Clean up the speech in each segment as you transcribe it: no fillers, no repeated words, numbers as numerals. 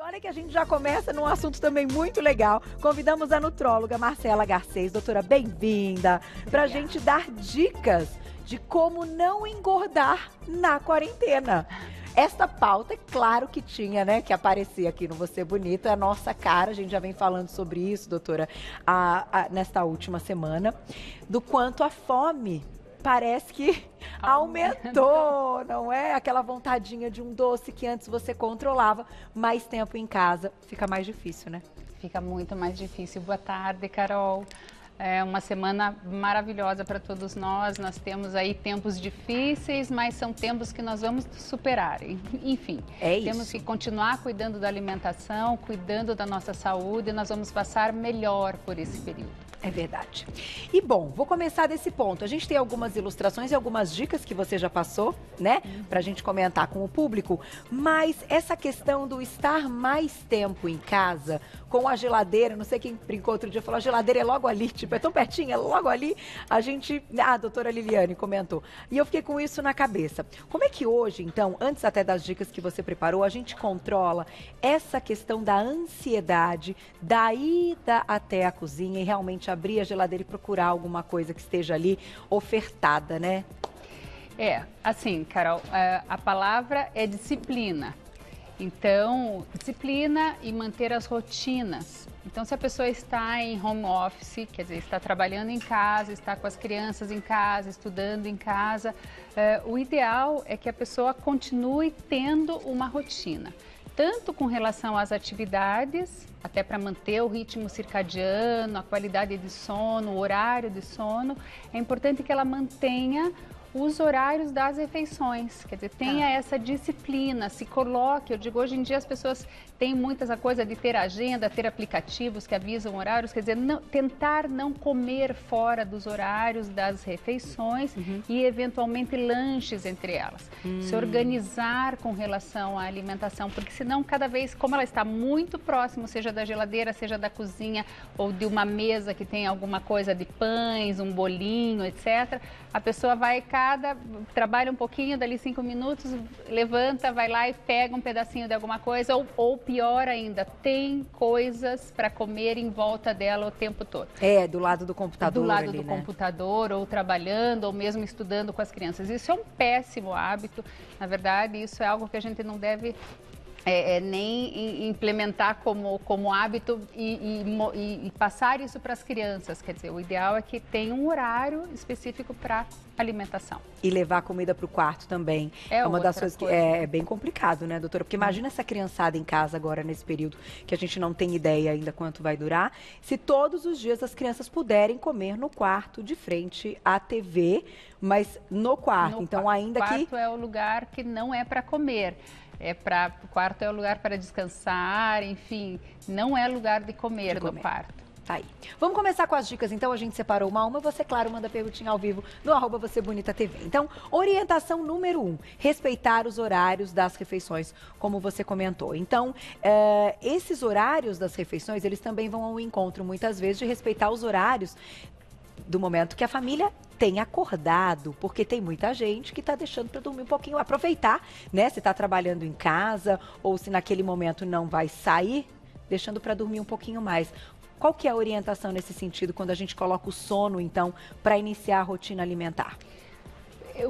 Olha que a gente já começa num assunto também muito legal. Convidamos a nutróloga Marcela Garcês. Doutora, bem-vinda, para a gente dar dicas de como não engordar na quarentena. Esta pauta, é claro que tinha, né, que aparecer aqui no Você Bonito, é a nossa cara, a gente já vem falando sobre isso, doutora, nesta última semana, do quanto a fome parece que aumentou, não é? Aquela vontadinha de um doce que antes você controlava, mais tempo em casa, fica mais difícil, né? Fica muito mais difícil. Boa tarde, Carol. É uma semana maravilhosa para todos nós. Nós temos aí tempos difíceis, mas são tempos que nós vamos superar. Enfim, temos que continuar cuidando da alimentação, cuidando da nossa saúde, e nós vamos passar melhor por esse período. É verdade. E bom, vou começar desse ponto. A gente tem algumas ilustrações e algumas dicas que você já passou, né? Pra gente comentar com o público. Mas essa questão do estar mais tempo em casa, com a geladeira, não sei quem brincou outro dia, falou, a geladeira é logo ali, tipo, é tão pertinho, é logo ali. A gente, a doutora Liliane comentou. E eu fiquei com isso na cabeça. Como é que hoje, então, antes até das dicas que você preparou, a gente controla essa questão da ansiedade, da ida até a cozinha e realmente abrir a geladeira e procurar alguma coisa que esteja ali ofertada, né? Assim, Carol, a palavra é disciplina. Então, disciplina e manter as rotinas. Então, se a pessoa está em home office, quer dizer, está trabalhando em casa, está com as crianças em casa, estudando em casa, o ideal é que a pessoa continue tendo uma rotina. Tanto com relação às atividades, até para manter o ritmo circadiano, a qualidade de sono, o horário de sono, é importante que ela mantenha os horários das refeições, quer dizer, tenha essa disciplina, se coloque, eu digo, hoje em dia as pessoas têm muita essa coisa de ter agenda, ter aplicativos que avisam horários, quer dizer, tentar não comer fora dos horários das refeições e eventualmente lanches entre elas. Se organizar com relação à alimentação, porque senão cada vez, como ela está muito próximo, seja da geladeira, seja da cozinha ou de uma mesa que tem alguma coisa de pães, um bolinho, etc., a pessoa vai trabalha um pouquinho, dali 5 minutos, levanta, vai lá e pega um pedacinho de alguma coisa, ou pior ainda, tem coisas para comer em volta dela o tempo todo. Do lado do computador. Do lado ali, do né? computador, ou trabalhando, ou mesmo estudando com as crianças. Isso é um péssimo hábito, na verdade, isso é algo que a gente não deve nem implementar como hábito e passar isso para as crianças. Quer dizer, o ideal é que tenha um horário específico para alimentação. E levar a comida para o quarto também. É uma das coisas que é bem complicado, né, doutora? Porque imagina essa criançada em casa agora, nesse período, que a gente não tem ideia ainda quanto vai durar, se todos os dias as crianças puderem comer no quarto, de frente à TV, mas no quarto. Então, ainda que... O quarto é o lugar que não é para comer. O quarto é o lugar para descansar, enfim, não é lugar de comer no quarto. Tá aí. Vamos começar com as dicas, então. A gente separou uma a uma. Você, claro, manda perguntinha ao vivo no @VocêBonitaTV. Então, orientação número 1, respeitar os horários das refeições, como você comentou. Então, esses horários das refeições, eles também vão ao encontro, muitas vezes, de respeitar os horários do momento que a família tem acordado, porque tem muita gente que está deixando para dormir um pouquinho, aproveitar, né? Se está trabalhando em casa ou se naquele momento não vai sair, deixando para dormir um pouquinho mais. Qual que é a orientação nesse sentido quando a gente coloca o sono, então, para iniciar a rotina alimentar?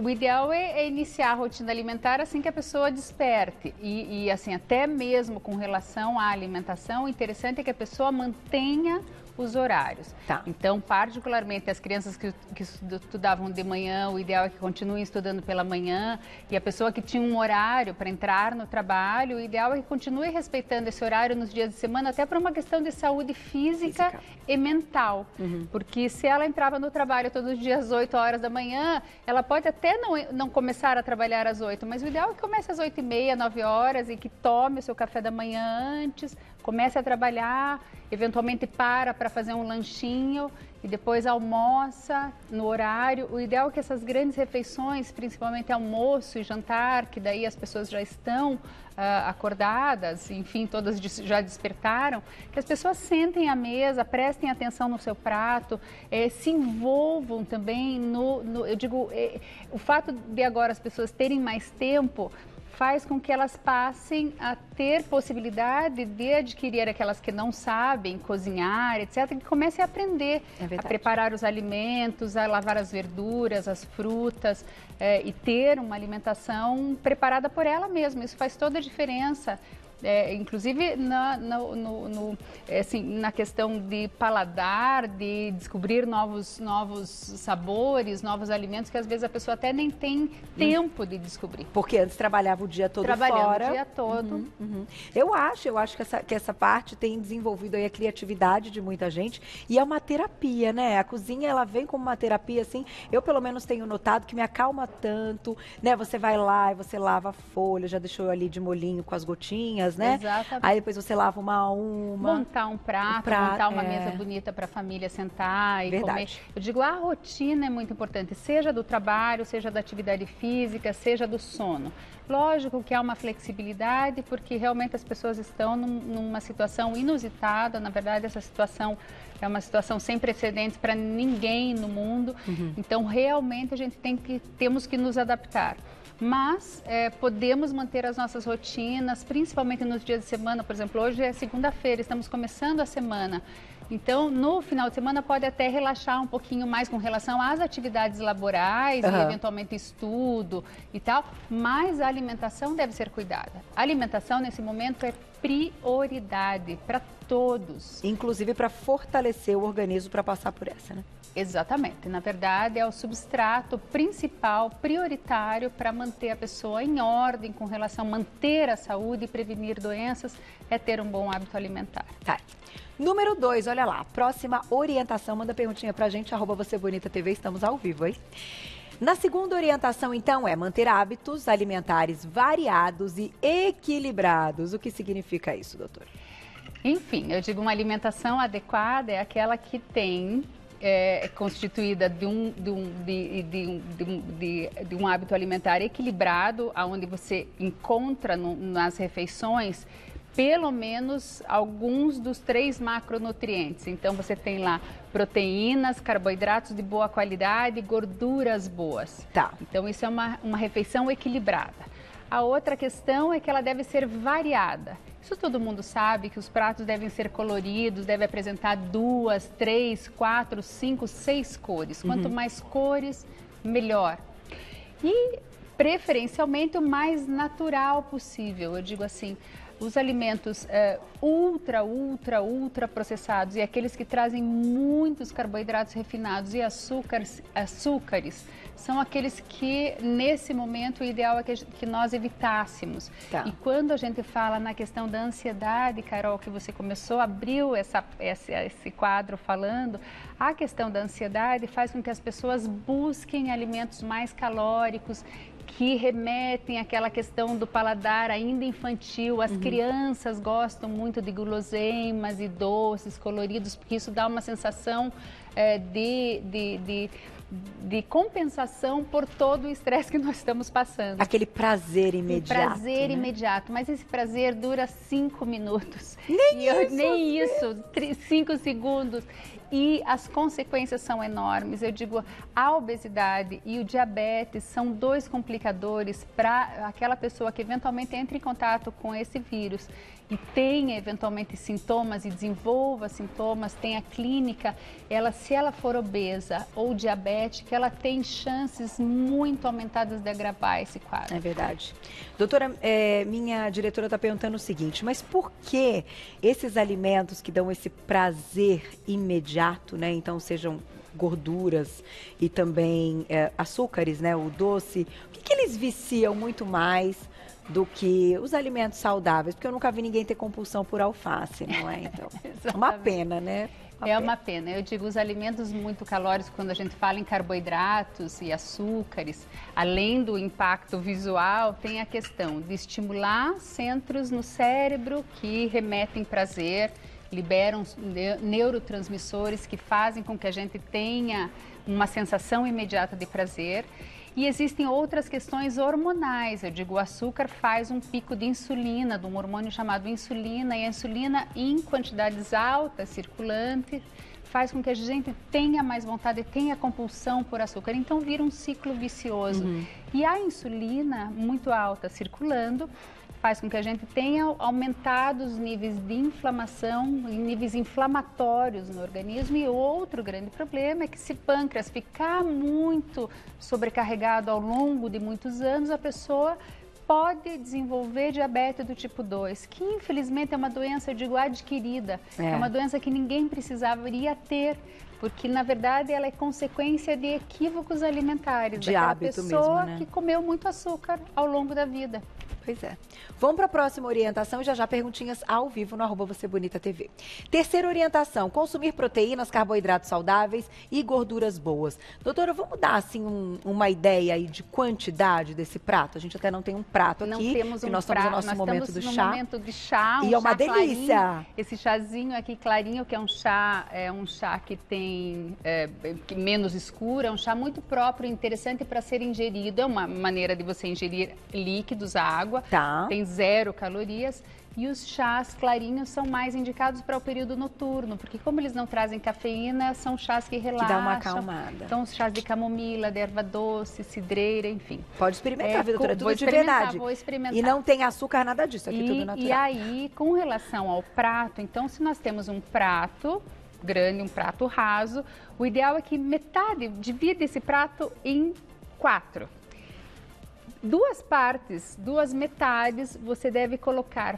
O ideal é iniciar a rotina alimentar assim que a pessoa desperte. E assim, até mesmo com relação à alimentação, o interessante é que a pessoa mantenha os horários. Então, particularmente as crianças que estudavam de manhã, o ideal é que continuem estudando pela manhã, e a pessoa que tinha um horário para entrar no trabalho, o ideal é que continue respeitando esse horário nos dias de semana, até por uma questão de saúde física e mental. Porque se ela entrava no trabalho todos os dias às 8 horas da manhã, ela pode até não começar a trabalhar às 8, mas o ideal é que comece às 8h30, 9 horas e que tome o seu café da manhã antes, comece a trabalhar, eventualmente para fazer um lanchinho e depois almoça no horário. O ideal é que essas grandes refeições, principalmente almoço e jantar, que daí as pessoas já estão acordadas, enfim, todas já despertaram, que as pessoas sentem à mesa, prestem atenção no seu prato, se envolvam também eu digo, o fato de agora as pessoas terem mais tempo faz com que elas passem a ter possibilidade de adquirir aquelas que não sabem cozinhar, etc., que comecem a aprender a preparar os alimentos, a lavar as verduras, as frutas e ter uma alimentação preparada por ela mesma. Isso faz toda a diferença. Inclusive na questão de paladar, de descobrir novos sabores, novos alimentos que às vezes a pessoa até nem tem tempo de descobrir. Porque antes trabalhava o dia todo fora. O dia todo. Eu acho que essa parte tem desenvolvido aí a criatividade de muita gente e é uma terapia, né? A cozinha, ela vem como uma terapia, assim, eu pelo menos tenho notado que me acalma tanto, né? Você vai lá e você lava a folha, já deixou ali de molhinho com as gotinhas, né? Exatamente. Aí depois você lava uma a uma. Montar um prato, montar uma mesa bonita para a família sentar e comer. Eu digo, a rotina é muito importante, seja do trabalho, seja da atividade física, seja do sono. Lógico que há uma flexibilidade, porque realmente as pessoas estão numa situação inusitada. Na verdade, essa situação é uma situação sem precedentes para ninguém no mundo. Então, realmente, a gente temos que nos adaptar. Mas podemos manter as nossas rotinas, principalmente nos dias de semana. Por exemplo, hoje é segunda-feira, estamos começando a semana. Então, no final de semana pode até relaxar um pouquinho mais com relação às atividades laborais e eventualmente estudo e tal, mas a alimentação deve ser cuidada. A alimentação nesse momento é prioridade para todos. Inclusive para fortalecer o organismo para passar por essa, né? Exatamente. Na verdade, é o substrato principal, prioritário para manter a pessoa em ordem com relação a manter a saúde e prevenir doenças, é ter um bom hábito alimentar. Tá. Número 2, olha lá, próxima orientação, manda perguntinha pra gente, @VocêBonitaTV, estamos ao vivo, hein? Na segunda orientação, então, é manter hábitos alimentares variados e equilibrados. O que significa isso, doutora? Enfim, eu digo uma alimentação adequada é aquela que tem... constituída de um hábito alimentar equilibrado, onde você encontra nas refeições pelo menos alguns dos 3 macronutrientes. Então, você tem lá proteínas, carboidratos de boa qualidade e gorduras boas. Tá. Então, isso é uma refeição equilibrada. A outra questão é que ela deve ser variada. Isso todo mundo sabe, que os pratos devem ser coloridos, deve apresentar 2, 3, 4, 5, 6 cores. Quanto mais cores, melhor. E, preferencialmente, o mais natural possível. Eu digo assim, os alimentos ultra processados e aqueles que trazem muitos carboidratos refinados e açúcares são aqueles que, nesse momento, o ideal é que nós evitássemos. Tá. E quando a gente fala na questão da ansiedade, Carol, que você abriu esse quadro falando, a questão da ansiedade faz com que as pessoas busquem alimentos mais calóricos, que remetem àquela questão do paladar ainda infantil. As crianças gostam muito de guloseimas e doces coloridos, porque isso dá uma sensação de compensação por todo o estresse que nós estamos passando. Aquele prazer imediato. Prazer imediato, mas esse prazer dura 5 minutos. Nem isso. 5 segundos. E as consequências são enormes. Eu digo, a obesidade e o diabetes são 2 complicadores para aquela pessoa que eventualmente entra em contato com esse vírus e tenha eventualmente sintomas e desenvolva sintomas, tenha clínica, se ela for obesa ou diabética, ela tem chances muito aumentadas de agravar esse quadro. É verdade. Doutora, minha diretora está perguntando o seguinte, mas por que esses alimentos que dão esse prazer imediato, né? Então, sejam gorduras e também açúcares, né? O doce, o que eles viciam muito mais do que os alimentos saudáveis? Porque eu nunca vi ninguém ter compulsão por alface, não é? Então, uma pena, né? Uma pena. Eu digo, os alimentos muito calóricos, quando a gente fala em carboidratos e açúcares, além do impacto visual, tem a questão de estimular centros no cérebro que remetem prazer, liberam neurotransmissores que fazem com que a gente tenha uma sensação imediata de prazer. E existem outras questões hormonais. Eu digo, o açúcar faz um pico de insulina, de um hormônio chamado insulina, e a insulina em quantidades altas, circulantes, faz com que a gente tenha mais vontade, tenha compulsão por açúcar. Então, vira um ciclo vicioso. E a insulina muito alta circulando faz com que a gente tenha aumentado os níveis de inflamação, níveis inflamatórios no organismo. E outro grande problema é que se o pâncreas ficar muito sobrecarregado ao longo de muitos anos, a pessoa pode desenvolver diabetes do tipo 2, que infelizmente é uma doença, eu digo, adquirida. É uma doença que ninguém precisaria ter, porque na verdade ela é consequência de equívocos alimentares. De hábito mesmo, né? Daquela pessoa que comeu muito açúcar ao longo da vida. Pois é. Vamos para a próxima orientação e já perguntinhas ao vivo no @VocêBonitaTV. Terceira orientação, consumir proteínas, carboidratos saudáveis e gorduras boas. Doutora, vamos dar assim uma ideia aí de quantidade desse prato? A gente até não tem um prato não aqui, temos nós estamos no nosso momento do chá. Momento de chá, e é uma delícia. Clarinho. Esse chazinho aqui clarinho, que é um chá que tem que menos escuro, é um chá muito próprio, interessante para ser ingerido. É uma maneira de você ingerir líquidos, água. Tá. Tem 0 calorias e os chás clarinhos são mais indicados para o período noturno, porque como eles não trazem cafeína, são chás que relaxam. Que dá uma acalmada. Então, os chás de camomila, de erva doce, cidreira, enfim. Pode experimentar, viu, doutora? Tudo de verdade. Vou experimentar. E não tem açúcar, nada disso, aqui tudo natural. E aí, com relação ao prato, então, se nós temos um prato grande, um prato raso, o ideal é que divida esse prato em 4. 2 partes, 2 metades, você deve colocar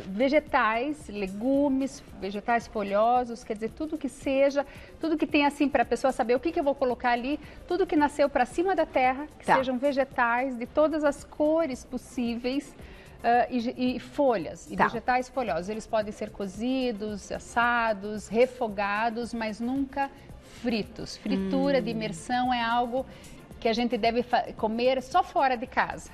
vegetais, legumes, vegetais folhosos, quer dizer, tudo que tem assim para a pessoa saber o que eu vou colocar ali, tudo que nasceu para cima da terra, que sejam vegetais de todas as cores possíveis e folhas, e vegetais folhosos. Eles podem ser cozidos, assados, refogados, mas nunca fritos. Fritura de imersão é algo que a gente deve comer só fora de casa.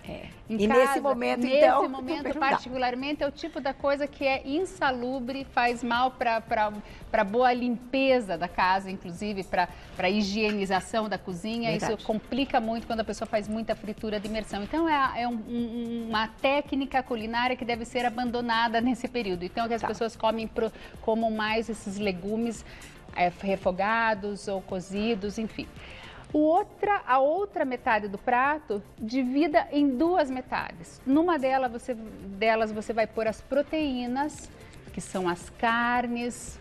Nesse momento, então... Nesse momento, particularmente, é o tipo da coisa que é insalubre, faz mal para boa limpeza da casa, inclusive para a higienização da cozinha. Verdade. Isso complica muito quando a pessoa faz muita fritura de imersão. Então, uma técnica culinária que deve ser abandonada nesse período. Então, que as pessoas comam mais esses legumes refogados ou cozidos, enfim. A outra metade do prato, divida em 2 metades. Numa delas você vai pôr as proteínas, que são as carnes,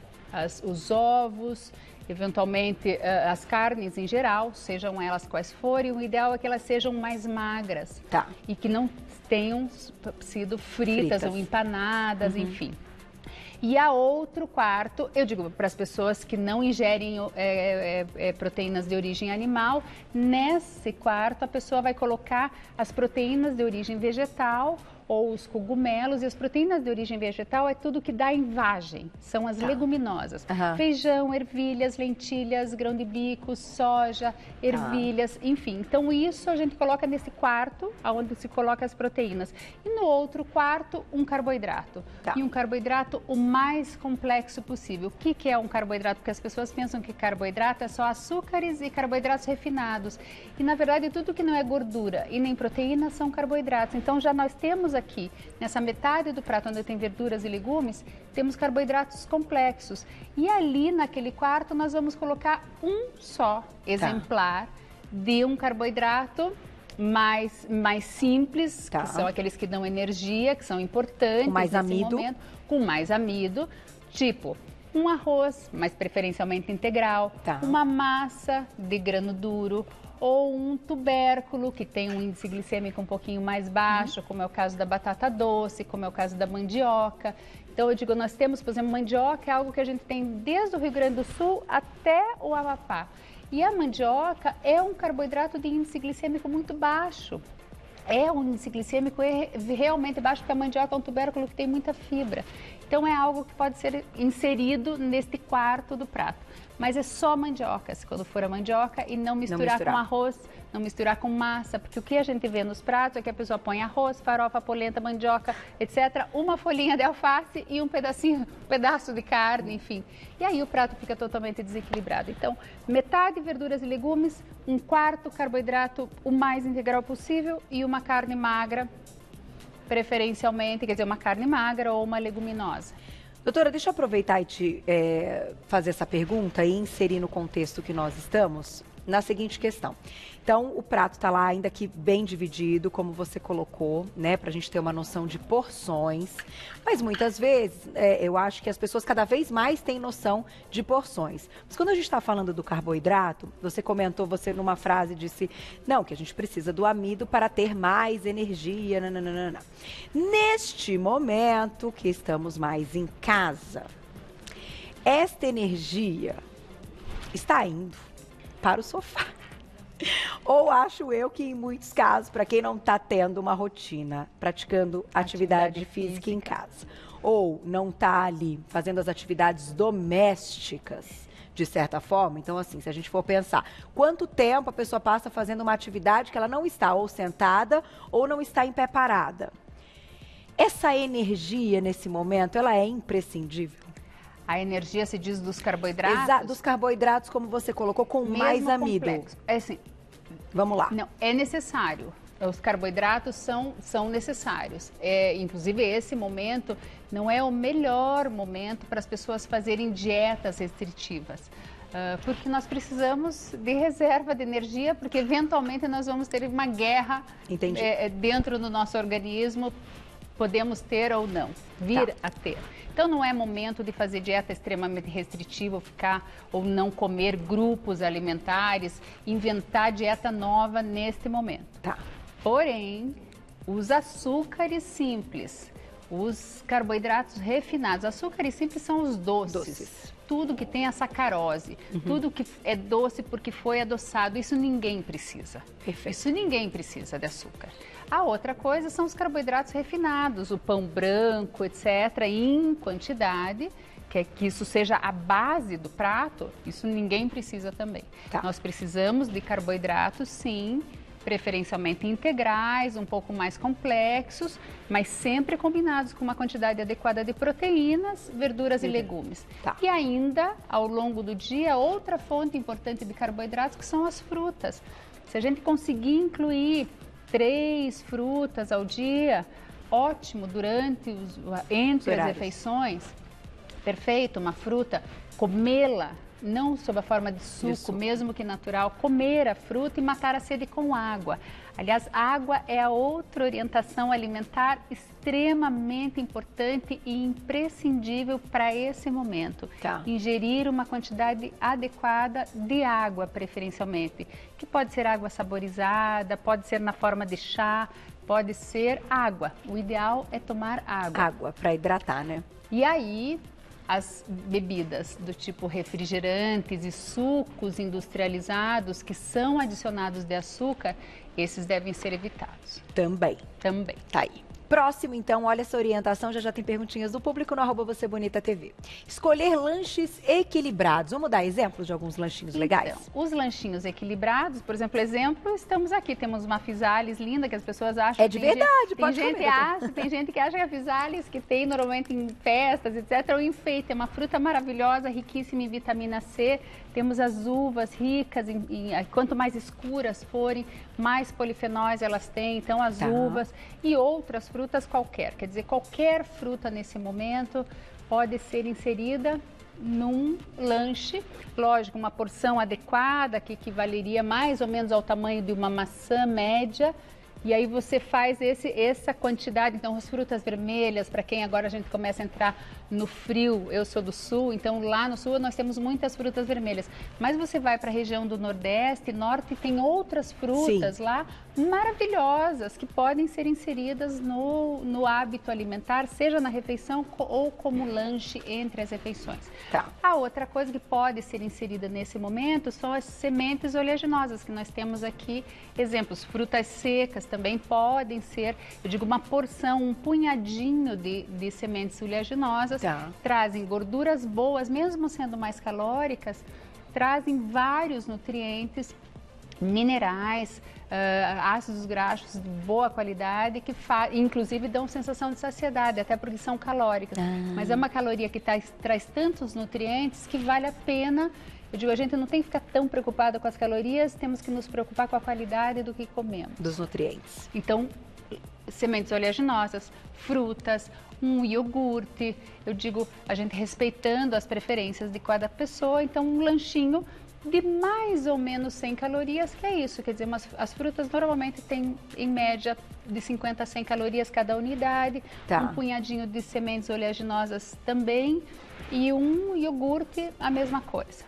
os ovos, eventualmente as carnes em geral, sejam elas quais forem. O ideal é que elas sejam mais magras e que não tenham sido fritas ou empanadas, enfim. E a outro quarto, eu digo para as pessoas que não ingerem proteínas de origem animal, nesse quarto a pessoa vai colocar as proteínas de origem vegetal ou os cogumelos, e as proteínas de origem vegetal é tudo que dá em vagem, são as leguminosas. Feijão, ervilhas, lentilhas, grão de bico, soja, ervilhas, enfim. Então isso a gente coloca nesse quarto, onde se coloca as proteínas. E no outro quarto, um carboidrato. E um carboidrato o mais complexo possível. O que é um carboidrato? Porque as pessoas pensam que carboidrato é só açúcares e carboidratos refinados. E na verdade tudo que não é gordura e nem proteína são carboidratos. Então já nós temos aqui, nessa metade do prato onde tem verduras e legumes, temos carboidratos complexos. E ali naquele quarto nós vamos colocar um só exemplar de um carboidrato mais simples, que são aqueles que dão energia, que são importantes com mais nesse amido. momento, com mais amido, tipo um arroz, mas preferencialmente integral, uma massa de grano duro, ou um tubérculo que tem um índice glicêmico um pouquinho mais baixo, como é o caso da batata doce, como é o caso da mandioca. Então, eu digo, nós temos, por exemplo, mandioca é algo que a gente tem desde o Rio Grande do Sul até o Amapá. E a mandioca é um carboidrato de índice glicêmico muito baixo. É um índice glicêmico realmente baixo, porque a mandioca é um tubérculo que tem muita fibra. Então, é algo que pode ser inserido neste quarto do prato. Mas é só mandioca, se quando for a mandioca, e não misturar com arroz, não misturar com massa, porque o que a gente vê nos pratos é que a pessoa põe arroz, farofa, polenta, mandioca, etc., uma folhinha de alface e um pedaço de carne, enfim. E aí o prato fica totalmente desequilibrado. Então, metade verduras e legumes, um quarto carboidrato o mais integral possível e uma carne magra, preferencialmente, quer dizer, uma carne magra ou uma leguminosa. Doutora, deixa eu aproveitar e te fazer essa pergunta e inserir no contexto que nós estamos na seguinte questão. Então, o prato está lá ainda que bem dividido, como você colocou, né, para a gente ter uma noção de porções. Mas muitas vezes, eu acho que as pessoas cada vez mais têm noção de porções. Mas quando a gente está falando do carboidrato, você comentou, você numa frase disse, não, que a gente precisa do amido para ter mais energia, nananana. Neste momento que estamos mais em casa, esta energia está indo para o sofá. Ou acho eu que em muitos casos, para quem não está tendo uma rotina, praticando atividade física em casa, ou não está ali fazendo as atividades domésticas, de certa forma, então assim, se a gente for pensar, quanto tempo a pessoa passa fazendo uma atividade que ela não está ou sentada ou não está em pé parada? Essa energia nesse momento, ela é imprescindível? A energia se diz dos carboidratos? Exato, dos carboidratos, como você colocou, com Mesmo mais amido. Complexo. É assim, vamos lá. Não, é necessário. Os carboidratos são necessários. Inclusive, esse momento não é o melhor momento para as pessoas fazerem dietas restritivas. Porque nós precisamos de reserva de energia, porque eventualmente nós vamos ter uma guerra dentro do nosso organismo. Podemos ter ou não, vir a ter. Então, não é momento de fazer dieta extremamente restritiva, ficar ou não comer grupos alimentares, inventar dieta nova neste momento. Tá. Porém, os açúcares simples, os carboidratos refinados, açúcares simples são os doces. Tudo que tem a sacarose, tudo que é doce porque foi adoçado, isso ninguém precisa. Perfeito. Isso ninguém precisa de açúcar. A outra coisa são os carboidratos refinados, o pão branco, etc., em quantidade, que isso seja a base do prato, isso ninguém precisa também. Tá. Nós precisamos de carboidratos, sim, preferencialmente integrais, um pouco mais complexos, mas sempre combinados com uma quantidade adequada de proteínas, verduras e legumes. Tá. E ainda, ao longo do dia, outra fonte importante de carboidratos que são as frutas. Se a gente conseguir incluir 3 frutas ao dia, ótimo, entre as refeições, perfeito, uma fruta, comê-la, não sob a forma de suco, mesmo que natural, comer a fruta e matar a sede com água. Aliás, água é a outra orientação alimentar extremamente importante e imprescindível para esse momento. Tá. Ingerir uma quantidade adequada de água, preferencialmente, que pode ser água saborizada, pode ser na forma de chá, pode ser água. O ideal é tomar água. Água, para hidratar, né? E aí, as bebidas do tipo refrigerantes e sucos industrializados que são adicionados de açúcar, esses devem ser evitados. Também. Tá aí. Próximo, então, olha essa orientação, já tem perguntinhas do público no @VocêBonitaTV. Escolher lanches equilibrados. Vamos dar exemplos de alguns lanchinhos legais? Então, os lanchinhos equilibrados, por exemplo, estamos aqui, temos uma physalis linda que as pessoas acham... É de verdade, pode comer. Tem gente que acha que a physalis, que tem normalmente em festas, etc., é um enfeite, é uma fruta maravilhosa, riquíssima em vitamina C. Temos as uvas ricas, quanto mais escuras forem, mais polifenóis elas têm, então as uvas e outras frutas qualquer. Quer dizer, qualquer fruta nesse momento pode ser inserida num lanche. Lógico, uma porção adequada que equivaleria mais ou menos ao tamanho de uma maçã média. E aí você faz essa quantidade, então as frutas vermelhas, para quem agora a gente começa a entrar no frio, eu sou do sul, então lá no sul nós temos muitas frutas vermelhas. Mas você vai para a região do Nordeste, Norte, tem outras frutas lá maravilhosas que podem ser inseridas no hábito alimentar, seja na refeição ou como lanche entre as refeições. Tá. A outra coisa que pode ser inserida nesse momento são as sementes oleaginosas, que nós temos aqui exemplos. Frutas secas também podem ser, eu digo, uma porção, um punhadinho de sementes oleaginosas. Trazem gorduras boas, mesmo sendo mais calóricas, trazem vários nutrientes, minerais, ácidos graxos de boa qualidade, que inclusive dão sensação de saciedade, até porque são calóricas. Mas é uma caloria que traz tantos nutrientes que vale a pena. Eu digo, a gente não tem que ficar tão preocupado com as calorias, temos que nos preocupar com a qualidade do que comemos. Dos nutrientes. Então, sementes oleaginosas, frutas, um iogurte. Eu digo, a gente respeitando as preferências de cada pessoa, então um lanchinho de mais ou menos 100 calorias, que é isso, quer dizer, as frutas normalmente têm em média de 50 a 100 calorias cada unidade, um punhadinho de sementes oleaginosas também e um iogurte, a mesma coisa.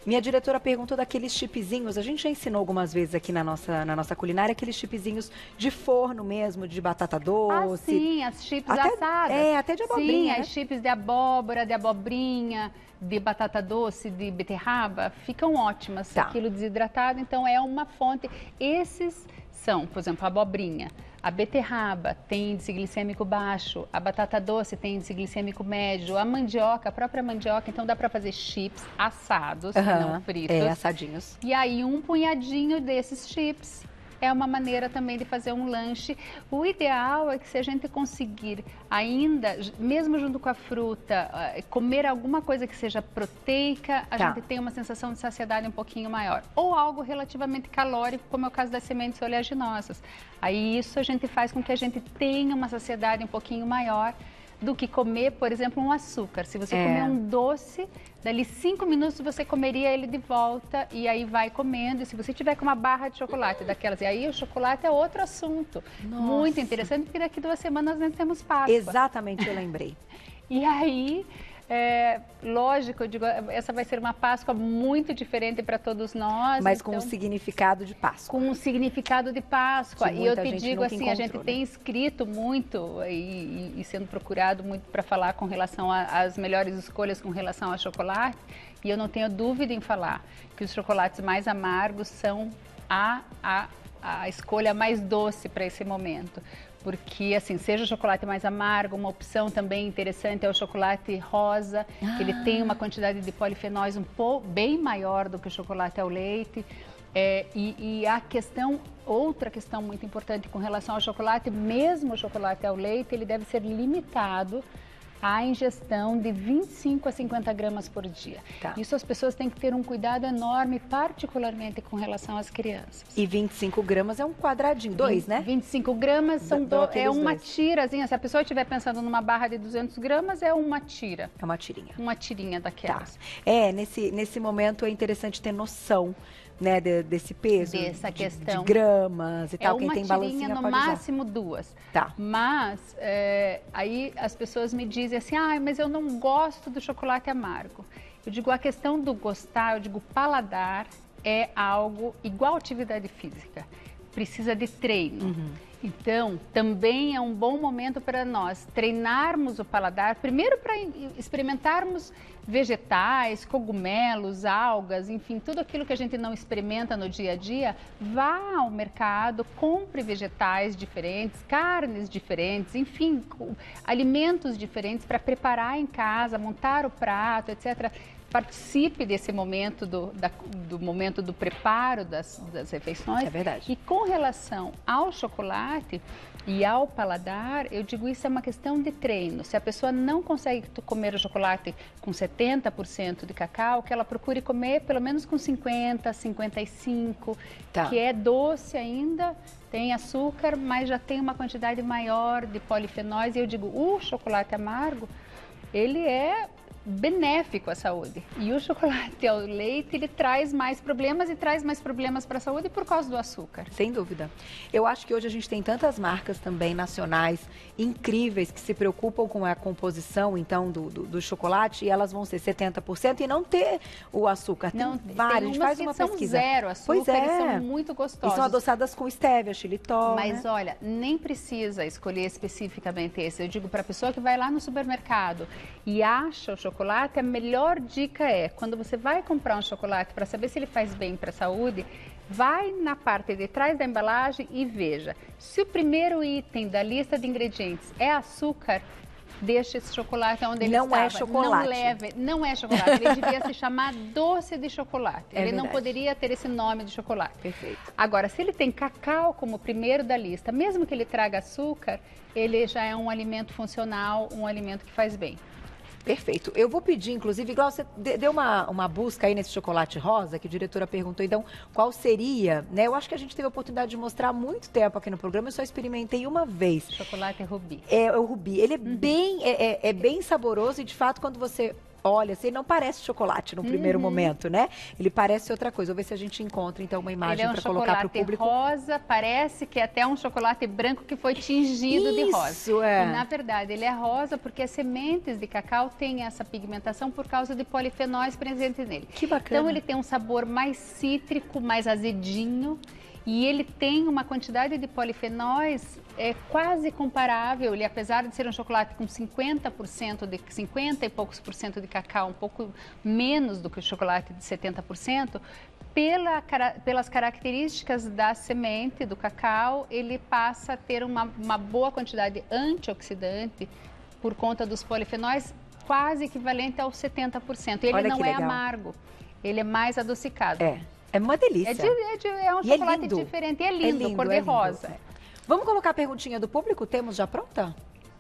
Minha diretora perguntou daqueles chipzinhos, a gente já ensinou algumas vezes aqui na nossa culinária, aqueles chipzinhos de forno mesmo, de batata doce. Ah, sim, as chips assadas. Até de abobrinha, sim, né? as chips de abóbora, de abobrinha, de batata doce, de beterraba, ficam ótimas. Aquilo desidratado, então é uma fonte. Esses são, por exemplo, a abobrinha. A beterraba tem índice glicêmico baixo, a batata doce tem índice glicêmico médio, a mandioca, a própria mandioca, então dá para fazer chips assados, não fritos. Assadinhos. E aí um punhadinho desses chips é uma maneira também de fazer um lanche. O ideal é que se a gente conseguir ainda, mesmo junto com a fruta, comer alguma coisa que seja proteica, a gente tem uma sensação de saciedade um pouquinho maior. Ou algo relativamente calórico, como é o caso das sementes oleaginosas. Aí isso a gente faz com que a gente tenha uma saciedade um pouquinho maior do que comer, por exemplo, um açúcar. Se você comer um doce, dali 5 minutos você comeria ele de volta e aí vai comendo. E se você tiver com uma barra de chocolate daquelas, e aí o chocolate é outro assunto. Nossa. Muito interessante, porque daqui 2 semanas nós temos Páscoa. Exatamente, eu lembrei. E aí, lógico, eu digo, essa vai ser uma Páscoa muito diferente para todos nós. Mas então, com um significado de Páscoa. Com um significado de Páscoa. E eu te digo assim, a gente tem escrito muito e sendo procurado muito para falar com relação às melhores escolhas com relação ao chocolate. E eu não tenho dúvida em falar que os chocolates mais amargos são a escolha mais doce para esse momento. Porque, assim, seja o chocolate mais amargo, uma opção também interessante é o chocolate rosa, que ele tem uma quantidade de polifenóis bem maior do que o chocolate ao leite. E a outra questão muito importante com relação ao chocolate, mesmo o chocolate ao leite, ele deve ser limitado à ingestão de 25 a 50 gramas por dia. Isso as pessoas têm que ter um cuidado enorme, particularmente com relação às crianças. E 25 gramas é um quadradinho, 2, né? 25 gramas é uma tirazinha. Se a pessoa estiver pensando numa barra de 200 gramas, é uma tira. É uma tirinha. Uma tirinha daquelas. Nesse momento é interessante ter noção, né, desse peso, dessa questão de gramas e tal. Quem tem balancinha no pode máximo usar. 2. Mas aí as pessoas me dizem assim, mas eu não gosto do chocolate amargo. Eu digo, a questão do gostar, eu digo, paladar é algo igual atividade física. Precisa de treino. Então, também é um bom momento para nós treinarmos o paladar, primeiro para experimentarmos vegetais, cogumelos, algas, enfim, tudo aquilo que a gente não experimenta no dia a dia. Vá ao mercado, compre vegetais diferentes, carnes diferentes, enfim, alimentos diferentes para preparar em casa, montar o prato, etc. Participe desse momento, do momento do preparo das refeições. É verdade. E com relação ao chocolate e ao paladar, eu digo, isso é uma questão de treino. Se a pessoa não consegue comer o chocolate com 70% de cacau, que ela procure comer pelo menos com 50%, 55%, que é doce ainda, tem açúcar, mas já tem uma quantidade maior de polifenóis. E eu digo, o chocolate amargo, ele é benéfico à saúde. E o chocolate ao leite, ele traz mais problemas para a saúde por causa do açúcar. Sem dúvida. Eu acho que hoje a gente tem tantas marcas também nacionais incríveis que se preocupam com a composição, então, do chocolate, e elas vão ser 70% e não ter o açúcar. Tem vários, a gente faz uma pesquisa. São zero açúcar, eles são muito gostosos. E são adoçadas com stevia, xilitol, Mas olha, nem precisa escolher especificamente esse. Eu digo para a pessoa que vai lá no supermercado e acha o chocolate, a melhor dica é, quando você vai comprar um chocolate para saber se ele faz bem para a saúde, vai na parte de trás da embalagem e veja. Se o primeiro item da lista de ingredientes é açúcar, deixa esse chocolate onde ele estava. Não é chocolate. Não é chocolate. Ele devia se chamar doce de chocolate. Ele verdade. não poderia ter esse nome de chocolate. Perfeito. Agora, se ele tem cacau como primeiro da lista, mesmo que ele traga açúcar, ele já é um alimento funcional, um alimento que faz bem. Perfeito. Eu vou pedir, inclusive, igual você deu uma busca aí nesse chocolate rosa, que a diretora perguntou, então, qual seria, né? Eu acho que a gente teve a oportunidade de mostrar há muito tempo aqui no programa, eu só experimentei uma vez. Chocolate rubi. É o rubi. Ele é bem saboroso e, de fato, quando você olha, assim, não parece chocolate no primeiro momento, né? Ele parece outra coisa. Vamos ver se a gente encontra, então, uma imagem para colocar para o público. Rosa, parece que é até um chocolate branco que foi tingido de rosa. Isso, é. E, na verdade, ele é rosa porque as sementes de cacau têm essa pigmentação por causa de polifenóis presentes nele. Que bacana. Então, ele tem um sabor mais cítrico, mais azedinho. E ele tem uma quantidade de polifenóis quase comparável. Ele, apesar de ser um chocolate com 50% de 50 e poucos por cento de cacau, um pouco menos do que o chocolate de 70%, pelas características da semente do cacau, ele passa a ter uma boa quantidade antioxidante por conta dos polifenóis, quase equivalente aos 70%. Ele não é amargo, ele é mais adocicado. É uma delícia. É um chocolate diferente. E é lindo, cor de rosa. Vamos colocar a perguntinha do público? Temos já pronta?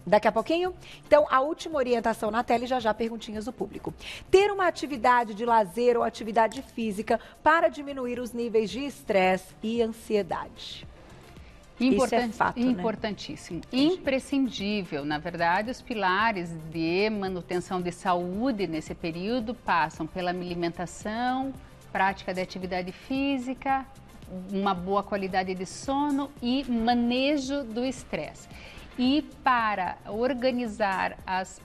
Daqui a pouquinho? Então, a última orientação na tela e já perguntinhas do público. Ter uma atividade de lazer ou atividade física para diminuir os níveis de estresse e ansiedade. Isso é fato, importantíssimo. Né? Imprescindível. Na verdade, os pilares de manutenção de saúde nesse período passam pela alimentação, prática de atividade física, uma boa qualidade de sono e manejo do estresse. E para organizar as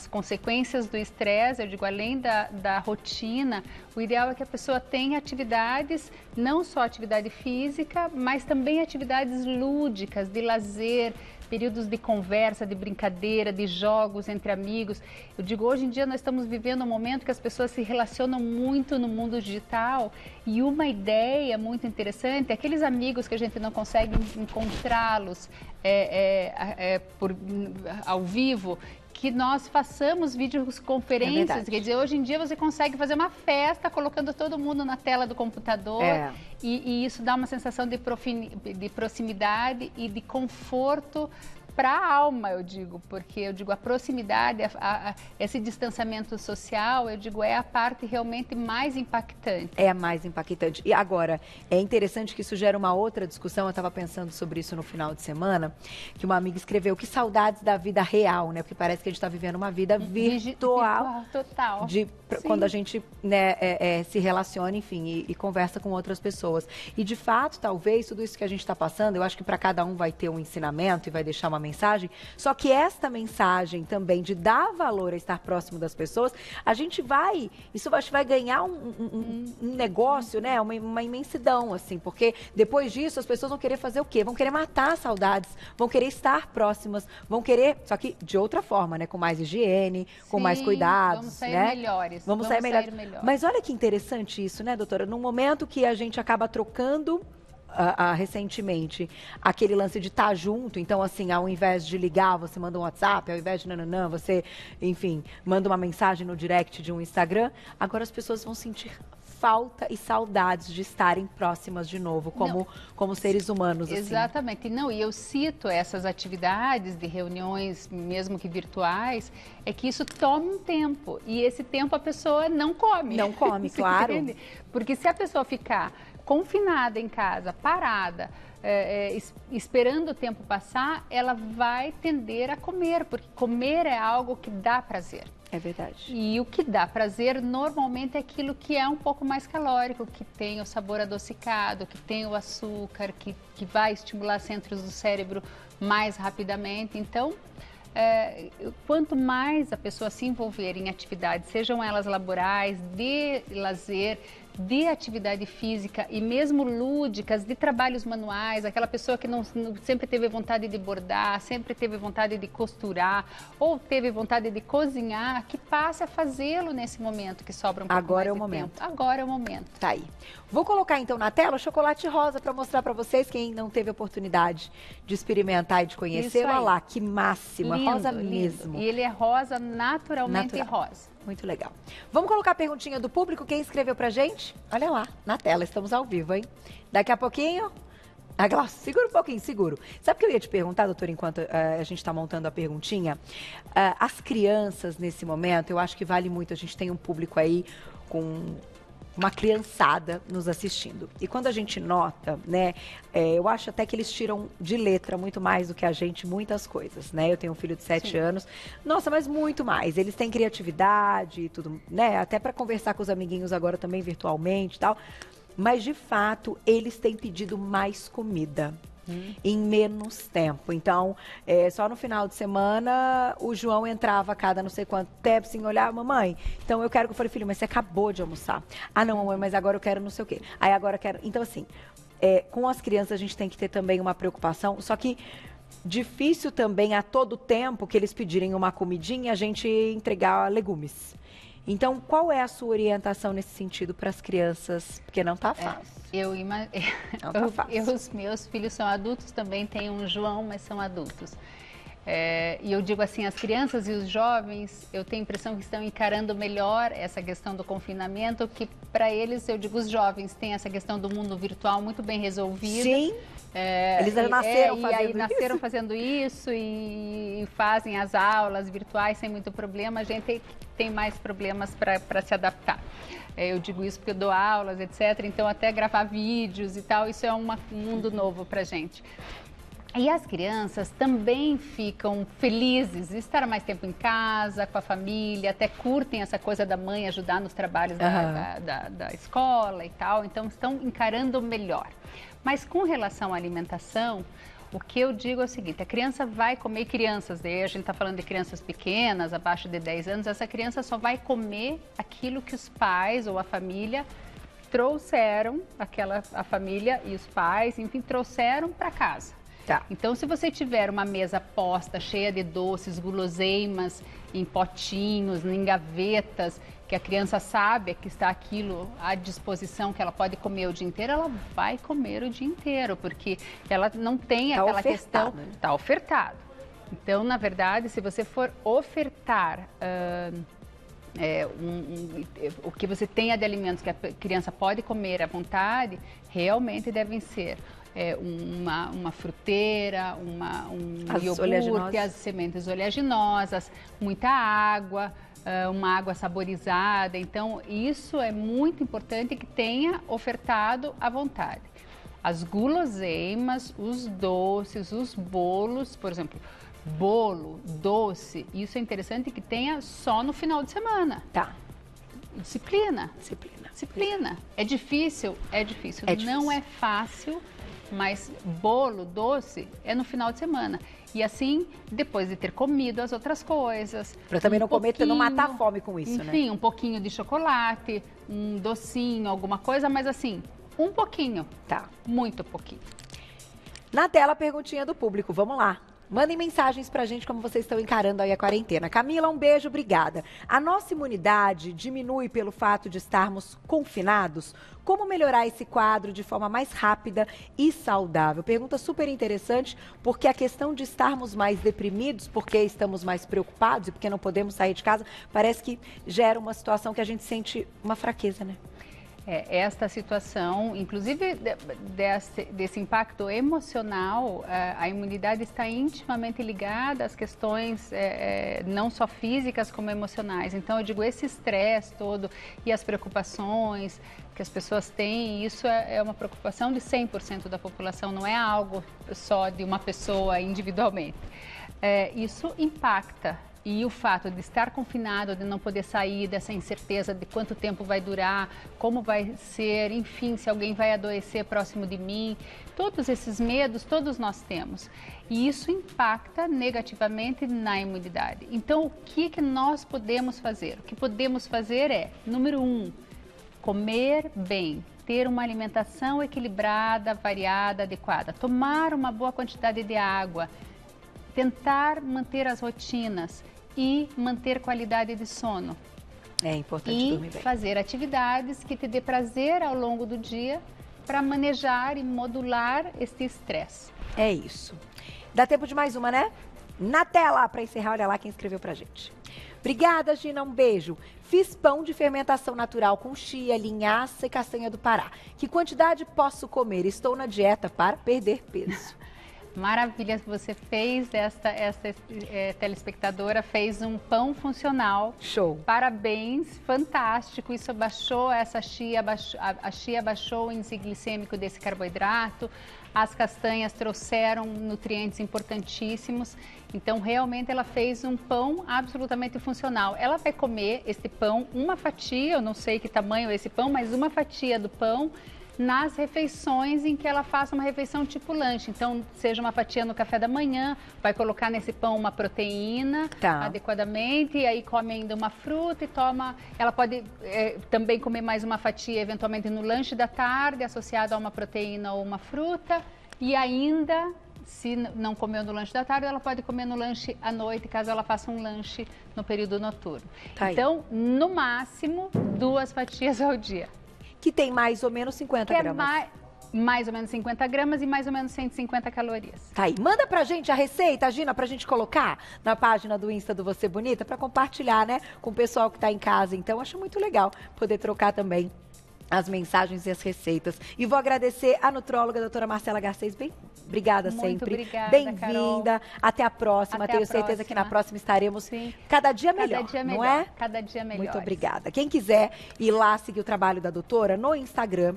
consequências do estresse, eu digo, além da rotina, o ideal é que a pessoa tenha atividades, não só atividade física, mas também atividades lúdicas, de lazer, períodos de conversa, de brincadeira, de jogos entre amigos. Eu digo, hoje em dia nós estamos vivendo um momento que as pessoas se relacionam muito no mundo digital e uma ideia muito interessante é aqueles amigos que a gente não consegue encontrá-los ao vivo, que nós façamos videoconferências. Quer dizer, hoje em dia você consegue fazer uma festa colocando todo mundo na tela do computador e isso dá uma sensação de proximidade e de conforto para a alma, eu digo, porque eu digo a proximidade, esse distanciamento social, eu digo, é a parte realmente mais impactante. É a mais impactante. E agora, é interessante que isso gera uma outra discussão, eu estava pensando sobre isso no final de semana, que uma amiga escreveu, que saudades da vida real, né? Porque parece que a gente está vivendo uma vida virtual. Total. Quando a gente se relaciona, enfim, e conversa com outras pessoas. E, de fato, talvez, tudo isso que a gente está passando, eu acho que para cada um vai ter um ensinamento e vai deixar uma mensagem, só que esta mensagem também de dar valor a estar próximo das pessoas, a gente vai ganhar um negócio, né? Uma imensidão, assim, porque depois disso as pessoas vão querer fazer o quê? Vão querer matar saudades, vão querer estar próximas, vão querer, só que de outra forma, né? Com mais higiene, com mais cuidados, vamos sair né? melhores. Vamos sair melhores. Mas olha que interessante isso, né, doutora? Num momento que a gente acaba trocando recentemente aquele lance de estar junto, então assim, ao invés de ligar, você manda um WhatsApp, ao invés de você, enfim, manda uma mensagem no direct de um Instagram, agora as pessoas vão sentir falta e saudades de estarem próximas de novo, como seres humanos. Exatamente. Assim. E eu cito essas atividades de reuniões, mesmo que virtuais, é que isso toma um tempo. E esse tempo a pessoa não come. Não come, claro. Entende? Porque se a pessoa ficar confinada em casa, parada, esperando o tempo passar, ela vai tender a comer, porque comer é algo que dá prazer. É verdade. E o que dá prazer normalmente é aquilo que é um pouco mais calórico, que tem o sabor adocicado, que tem o açúcar, que vai estimular centros do cérebro mais rapidamente. Então, quanto mais a pessoa se envolver em atividades, sejam elas laborais, de lazer, de atividade física e mesmo lúdicas, de trabalhos manuais, aquela pessoa que não sempre teve vontade de bordar, sempre teve vontade de costurar ou teve vontade de cozinhar, que passe a fazê-lo nesse momento que sobra um pouco Agora mais é o de momento. tempo. Agora é o momento. Tá aí. Vou colocar então na tela o chocolate rosa para mostrar para vocês, quem não teve a oportunidade de experimentar e de conhecer. Olha lá, que máxima, lindo, rosa lindo. mesmo. E ele é rosa, naturalmente rosa. Muito legal. Vamos colocar a perguntinha do público. Quem escreveu pra gente? Olha lá, na tela. Estamos ao vivo, hein? Daqui a pouquinho, A Glaucia, segura um pouquinho, seguro. Sabe o que eu ia te perguntar, doutora, enquanto a gente está montando a perguntinha? As crianças, nesse momento, eu acho que vale muito. A gente tem um público aí com uma criançada nos assistindo. E quando a gente nota, né, eu acho até que eles tiram de letra muito mais do que a gente, muitas coisas, né? Eu tenho um filho de 7 anos. Nossa, mas muito mais. Eles têm criatividade e tudo, né? Até para conversar com os amiguinhos agora também virtualmente e tal. Mas, de fato, eles têm pedido mais comida em menos tempo. Então, só no final de semana, o João entrava a cada não sei quanto tempo, assim, olhava, mamãe, então eu quero que eu falei, filho, mas você acabou de almoçar. Ah, não, mamãe, mas agora eu quero não sei o quê. Aí agora eu quero... Então, assim, com as crianças a gente tem que ter também uma preocupação, só que difícil também a todo tempo que eles pedirem uma comidinha, a gente entregar legumes. Então, qual é a sua orientação nesse sentido para as crianças? Porque não está fácil. Não tá fácil. Os meus filhos são adultos, também tenho um João, mas são adultos. E eu digo assim, as crianças e os jovens, eu tenho a impressão que estão encarando melhor essa questão do confinamento, que para eles, eu digo, os jovens têm essa questão do mundo virtual muito bem resolvida. Sim. Eles nasceram fazendo isso e fazem as aulas virtuais sem muito problema. A gente tem mais problemas para se adaptar. Eu digo isso porque eu dou aulas, etc. Então, até gravar vídeos e tal, isso é um mundo novo para a gente. E as crianças também ficam felizes de estar mais tempo em casa, com a família, até curtem essa coisa da mãe ajudar nos trabalhos da escola e tal. Então, estão encarando melhor. Mas com relação à alimentação, o que eu digo é o seguinte, a criança vai comer, crianças, daí a gente está falando de crianças pequenas, abaixo de 10 anos, essa criança só vai comer aquilo que os pais ou a família trouxeram, a família e os pais, enfim, trouxeram para casa. Tá. Então, se você tiver uma mesa posta, cheia de doces, guloseimas, em potinhos, em gavetas, que a criança sabe que está aquilo à disposição, que ela pode comer o dia inteiro, ela vai comer o dia inteiro, porque ela não tem aquela questão... Está ofertado. Então, na verdade, se você for ofertar o que você tenha de alimentos que a criança pode comer à vontade, realmente devem ser uma fruteira, um iogurte, as sementes oleaginosas, muita água, uma água saborizada. Então, isso é muito importante que tenha ofertado à vontade. As guloseimas, os doces, os bolos, por exemplo, bolo, doce, isso é interessante que tenha só no final de semana. Tá. Disciplina. É difícil? É difícil. Não é fácil, mas bolo, doce, é no final de semana. E assim, depois de ter comido as outras coisas. Para também não comer, não matar a fome com isso, né? Enfim, um pouquinho de chocolate, um docinho, alguma coisa, mas assim, um pouquinho. Tá. Muito pouquinho. Na tela, a perguntinha do público. Vamos lá. Mandem mensagens pra gente como vocês estão encarando aí a quarentena. Camila, um beijo, obrigada. A nossa imunidade diminui pelo fato de estarmos confinados? Como melhorar esse quadro de forma mais rápida e saudável? Pergunta super interessante, porque a questão de estarmos mais deprimidos, porque estamos mais preocupados e porque não podemos sair de casa, parece que gera uma situação que a gente sente uma fraqueza, né? Esta situação, inclusive desse impacto emocional, a imunidade está intimamente ligada às questões não só físicas como emocionais. Então, eu digo, esse estresse todo e as preocupações que as pessoas têm, isso é uma preocupação de 100% da população, não é algo só de uma pessoa individualmente. Isso impacta. E o fato de estar confinado, de não poder sair, dessa incerteza de quanto tempo vai durar, como vai ser, enfim, se alguém vai adoecer próximo de mim, todos esses medos, todos nós temos. E isso impacta negativamente na imunidade. Então, o que nós podemos fazer? O que podemos fazer é, número 1, comer bem, ter uma alimentação equilibrada, variada, adequada, tomar uma boa quantidade de água, tentar manter as rotinas e manter qualidade de sono. É importante dormir bem. E fazer atividades que te dê prazer ao longo do dia para manejar e modular esse estresse. É isso. Dá tempo de mais uma, né? Na tela, para encerrar, olha lá quem escreveu pra gente. Obrigada, Gina, um beijo. Fiz pão de fermentação natural com chia, linhaça e castanha do Pará. Que quantidade posso comer? Estou na dieta para perder peso. Maravilha que você fez, esta telespectadora fez um pão funcional. Show. Parabéns, fantástico. Isso abaixou, a chia abaixou o índice glicêmico desse carboidrato. As castanhas trouxeram nutrientes importantíssimos. Então, realmente, ela fez um pão absolutamente funcional. Ela vai comer esse pão, uma fatia, eu não sei que tamanho é esse pão, mas uma fatia do pão nas refeições em que ela faça uma refeição tipo lanche. Então, seja uma fatia no café da manhã, vai colocar nesse pão uma proteína adequadamente, e aí come ainda uma fruta e toma... Ela pode também comer mais uma fatia, eventualmente, no lanche da tarde, associado a uma proteína ou uma fruta, e ainda... Se não comeu no lanche da tarde, ela pode comer no lanche à noite, caso ela faça um lanche no período noturno. Então, no máximo, 2 fatias ao dia. Que tem mais ou menos 50 gramas. Mais ou menos 50 gramas e mais ou menos 150 calorias. Tá aí. Manda pra gente a receita, Gina, pra gente colocar na página do Insta do Você Bonita, pra compartilhar, né, com o pessoal que tá em casa. Então, acho muito legal poder trocar também as mensagens e as receitas. E vou agradecer a nutróloga, a doutora Marcela Garcês. Obrigada sempre. Muito obrigada, Bem-vinda. Até a próxima. Tenho certeza que na próxima estaremos cada dia melhor, não é? Cada dia melhor. Muito obrigada. Quem quiser ir lá seguir o trabalho da doutora no Instagram,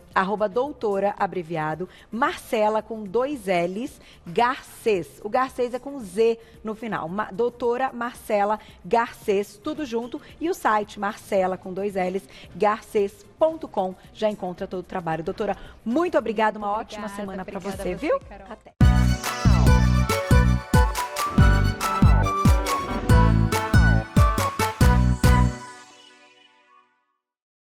@doutora, abreviado, Marcela com 2 L's, Garcês. O Garcês é com Z no final. Doutora Marcela Garcês, tudo junto. E o site Marcela com 2 L's, Garcês.com. Já encontra todo o trabalho. Doutora, muito obrigada. Uma ótima semana para você, viu?